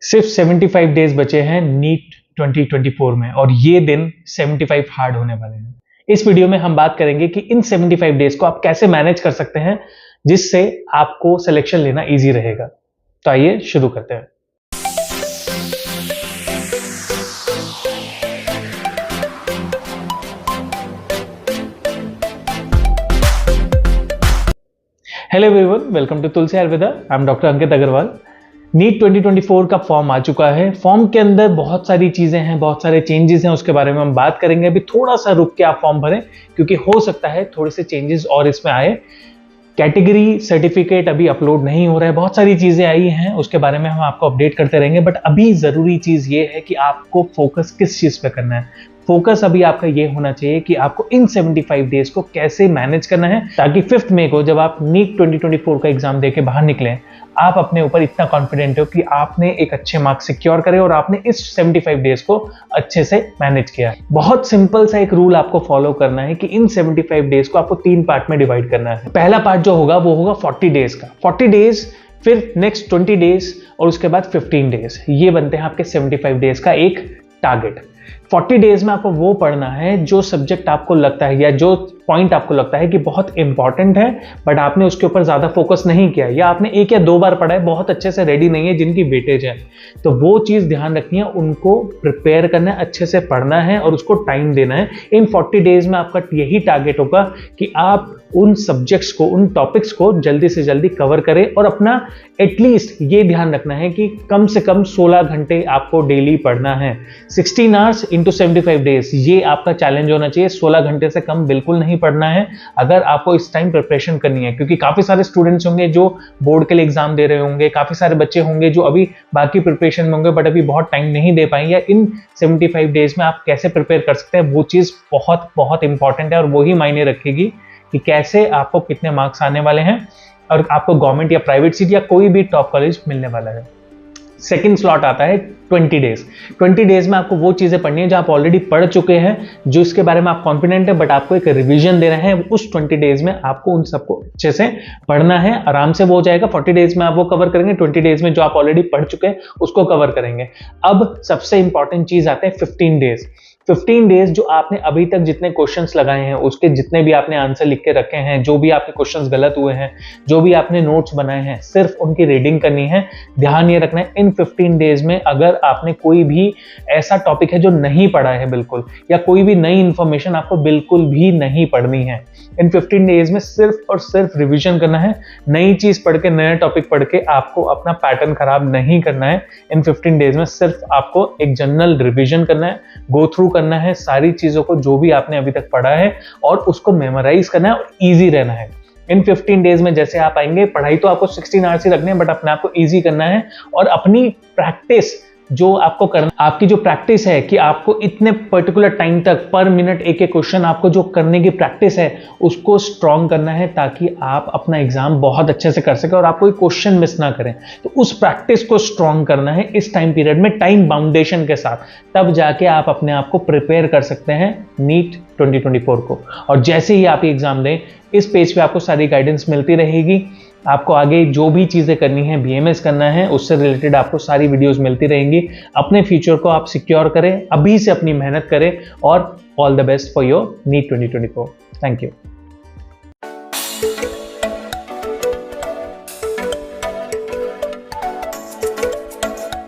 सिर्फ 75 डेज बचे हैं नीट 2024 में और ये दिन 75 हार्ड होने वाले हैं। इस वीडियो में हम बात करेंगे कि इन 75 डेज को आप कैसे मैनेज कर सकते हैं जिससे आपको सिलेक्शन लेना इजी रहेगा। तो आइए शुरू करते हैं। Hello everyone, welcome to Tulsi Ayurveda. I am doctor Ankit Agarwal. NEET 2024 का फॉर्म आ चुका है। फॉर्म के अंदर बहुत सारी चीजें हैं, बहुत सारे चेंजेस हैं, उसके बारे में हम बात करेंगे। अभी थोड़ा सा रुक के आप फॉर्म भरें क्योंकि हो सकता है थोड़े से चेंजेस और इसमें आए। कैटेगरी सर्टिफिकेट अभी अपलोड नहीं हो रहा है, बहुत सारी चीजें आई हैं, उसके बारे में हम आपको अपडेट करते रहेंगे। बट अभी जरूरी चीज ये है कि आपको फोकस किस चीज पे करना है। फोकस अभी आपका ये होना चाहिए कि आपको इन 75 डेज को कैसे मैनेज करना है ताकि 5 मई को जब आप नीट 2024 का एग्जाम देके बाहर निकलें, आप अपने ऊपर इतना कॉन्फिडेंट हो कि आपने एक अच्छे मार्क्स सिक्योर करे और आपने इस 75 डेज को अच्छे से मैनेज किया। बहुत सिंपल सा एक रूल आपको फॉलो करना है कि इन 75 डेज को आपको 3 पार्ट में डिवाइड करना है। पहला पार्ट जो होगा वो होगा 40 डेज का। 40 डेज, फिर नेक्स्ट 20 डेज और उसके बाद 15 डेज। ये बनते हैं आपके 75 डेज का एक टारगेट। 40 डेज में आपको वो पढ़ना है जो सब्जेक्ट आपको लगता है या जो पॉइंट आपको लगता है कि बहुत इंपॉर्टेंट है बट आपने उसके ऊपर ज्यादा फोकस नहीं किया या आपने 1 या 2 बार पढ़ा है, बहुत अच्छे से रेडी नहीं है, जिनकी वेटेज है। तो वो चीज ध्यान रखनी है, उनको प्रिपेयर करना है, अच्छे से पढ़ना है और उसको टाइम देना है। इन 40 डेज में आपका यही टारगेट होगा कि आप उन सब्जेक्ट्स को, उन टॉपिक्स को जल्दी से जल्दी कवर करें और अपना एटलीस्ट ये ध्यान रखना है कि कम से कम 16 घंटे आपको डेली पढ़ना है। 16 आवर्स इंटू 75 डेज, ये आपका चैलेंज होना चाहिए। 16 घंटे से कम बिल्कुल नहीं पढ़ना है अगर आपको इस टाइम प्रिपरेशन करनी है, क्योंकि काफी सारे स्टूडेंट्स होंगे जो बोर्ड के लिए एग्जाम दे रहे होंगे, काफी सारे बच्चे होंगे जो अभी बाकी प्रिपरेशन में होंगे बट अभी बहुत टाइम नहीं दे पाएंगे। या इन 75 डेज में आप कैसे प्रिपेयर कर सकते हैं, वो चीज बहुत बहुत इंपॉर्टेंट है और वही मायने रखेगी कि कैसे आपको कितने मार्क्स आने वाले हैं और आपको गवर्नमेंट या प्राइवेट सीट या कोई भी टॉप कॉलेज मिलने वाला है। सेकेंड स्लॉट आता है 20 डेज। 20 डेज में आपको वो चीजें पढ़नी है जो आप ऑलरेडी पढ़ चुके हैं, जो इसके बारे में आप कॉन्फिडेंट है बट आपको एक रिवीजन दे रहे हैं। उस 20 डेज में आपको उन सबको अच्छे से पढ़ना है। आराम से वो हो जाएगा। 40 डेज में आप वो कवर करेंगे, 20 डेज में जो आप ऑलरेडी पढ़ चुके हैं उसको कवर करेंगे। अब सबसे इंपॉर्टेंट चीज आते हैं 15 डेज। 15 डेज जो आपने अभी तक जितने क्वेश्चंस लगाए हैं, उसके जितने भी आपने आंसर लिख के रखे हैं, जो भी आपके क्वेश्चंस गलत हुए हैं, जो भी आपने नोट्स बनाए हैं, सिर्फ उनकी रीडिंग करनी है। ध्यान ये रखना है इन 15 डेज में अगर आपने कोई भी ऐसा टॉपिक है जो नहीं पढ़ा है बिल्कुल, या कोई भी नई इंफॉर्मेशन आपको बिल्कुल भी नहीं पढ़नी है, इन 15 डेज में सिर्फ और सिर्फ रिविजन करना है। नई चीज पढ़ के, नया टॉपिक पढ़ के आपको अपना पैटर्न खराब नहीं करना है। इन 15 डेज में सिर्फ आपको एक जनरल रिविजन करना है, गो थ्रू करना है सारी चीजों को जो भी आपने अभी तक पढ़ा है और उसको मेमोराइज करना है और इजी रहना है। इन 15 डेज में जैसे आप आएंगे, पढ़ाई तो आपको 16 आवर्स ही रखने हैं बट अपने आप को इजी करना है और अपनी प्रैक्टिस जो आपको करना, आपकी जो प्रैक्टिस है कि आपको इतने पर्टिकुलर टाइम तक पर मिनट एक एक क्वेश्चन आपको जो करने की प्रैक्टिस है उसको स्ट्रॉन्ग करना है ताकि आप अपना एग्जाम बहुत अच्छे से कर सके और आप कोई क्वेश्चन मिस ना करें। तो उस प्रैक्टिस को स्ट्रॉन्ग करना है इस टाइम पीरियड में, टाइम बाउंडेशन के साथ। तब जाके आप अपने आप को प्रिपेयर कर सकते हैं नीट 2024 को। और जैसे ही आप एग्जाम दें, इस पेज पे आपको सारी गाइडेंस मिलती रहेगी। आपको आगे जो भी चीजें करनी है, बीएमएस करना है, उससे रिलेटेड आपको सारी वीडियोस मिलती रहेंगी। अपने फ्यूचर को आप सिक्योर करें, अभी से अपनी मेहनत करें और all the best for your NEET 2024। Thank you.